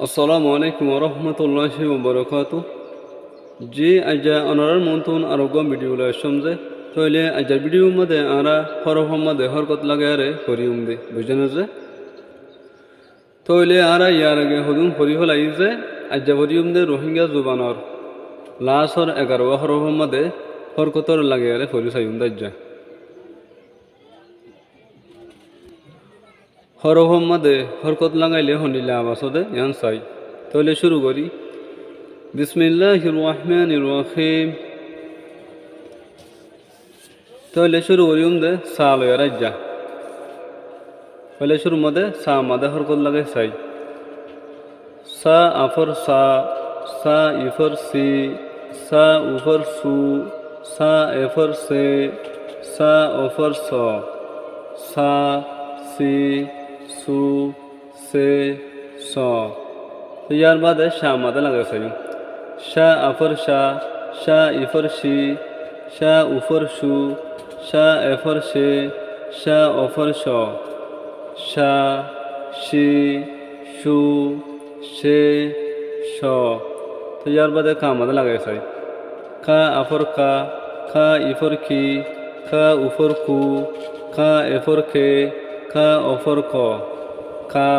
আসসালামু আলাইকুম রহমতুল্লাহি ওবরাকাতু। জি আজা অনারার মন্তন আরোগ্য ভিডিও সমঝে তাহলে আজার ভিডিও মধ্যে আরা হরফ মধ্যে হরকত লাগারে হরিউম দে বুঝেন যে তাহলে আরা ইয়ার আগে হদুম হরি হলাই যে আজা হরিউম দে রোহিঙ্গা জুবানর লাসর 11 হরফ মধ্যে হরকতর লাগারে হরি সাইউম দাজ্জা হরফ মধ্যে হরকত লাগাইলে হনিলে আবাসদে ইয়ান সাই তাহলে শুরু করি। বিসমিল্লাহির রহমানির রহিম। তাহলে শুরু করি দে সা লয় রাজ্জা তাহলে শুরু মধ্যে সা মাদে হরকত লাগাই সাই সা আফর সা সা ইফর সি সা উফর সু সা এফর সে সা অফর স সা সি সু সে স ইয়ার বাদে শা মাদে লাগাই সাই শা আফর শা শা ইফর শি শা উফর শু শা এফর শে শা অফর শ শা শি শু শে শ তো ইয়ার বাদে কা মাদে লাগাই সাই খা আফর খা খা ইফর খি খা উফর খু খা এফর খে খা অফর খ খা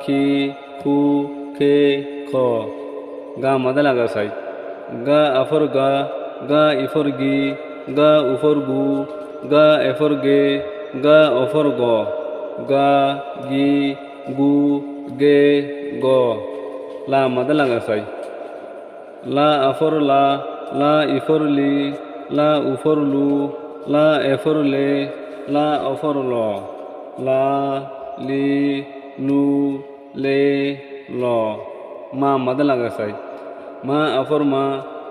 খি খু খে খ গা মাদে লাগা সাই গা আফর গা গা ইফর গি গা উফর গু গা এফর গে গা অফর গ গা গি গু গে গ লা মাদে লাগা সাই লা আফর লা লা ইফর লি লা উফর লু লা এফর লে লা অফর ল লা লি লু লে ল মা মাদে লাগা সাই মা আফর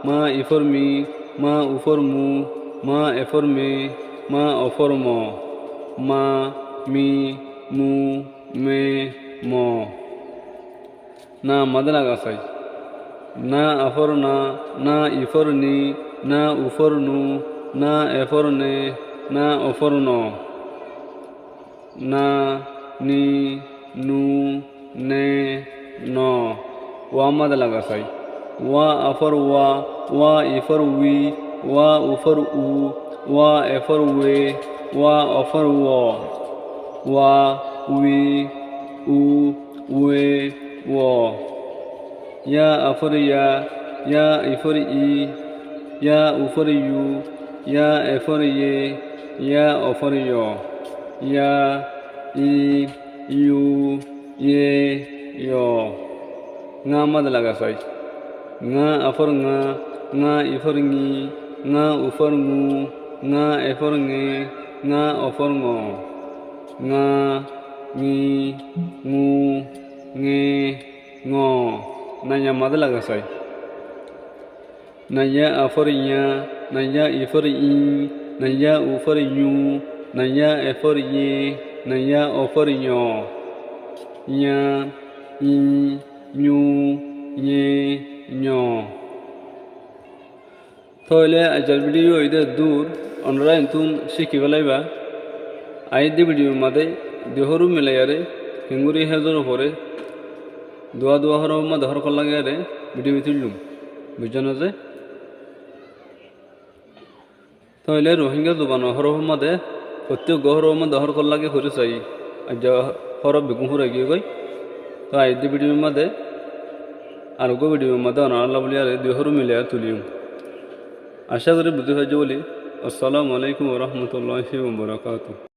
মা ইফর মি মা উফর মু মা এফর মে মা অফর ম মা মি মু মে ম না মাদে লাগা সাই না আফর না ইফর নি না উফর নু না এফর নে না অফর ন না নি নু নে ন ওয়া মাদে লাগা সাই ওয়া আফর ওয়া ইফর উই ওয়া উফর উ ওয়া এফর ওয়ে ওয়া অফর ওয়া উই উ ওয়ে ও ইয়া আফর ইয়া ইফর ই ইয়া উফর ইউ ইয়া এফর ইয়ে ইয়া অফর ইয়া ই ইউ ইয়ে ইয় nga মাদে লাগা সাই nga আফর nga ইফর ngি nga উফর ngু nga এফর nge nga offer ng nga ngi ngu nge ng nanya মাদে লাগা সাই nanya আফর ইয়া nanya ইফর ই nanya উফর ইউ nanya এফর ইয়ে nanya অফর য় ইয়া ই ñu ñe ño তাহলে আজকের ভিডিও এটা দূর অনরা এতুন শিখি ফেলাইবা আইদি ভিডিও মাদে দেহরু মিলাইয়ারে হেঙ্গুরি হেজর উপরে দোয়া হর মধ্যে হর কল লাগারে ভিডিও তুললুম বুঝছো যে তাহলে রোহিঙ্গা জুবান হর মধ্যে প্রত্যেক গহর মধ্যে হর কল লাগে হরে চাই আজ হর বেগুন হুরে গিয়ে গই তো আইদি ভিডিওর মধ্যে আর গো ভিডিওর মধ্যে আল্লাহ বলি আর দেহরু মিলে তুলিম আশা করি বুঝতে পারছি বলি। আসসালামু আলাইকুম রহমতুল্লাহি ওয়া বারাকাতুহু।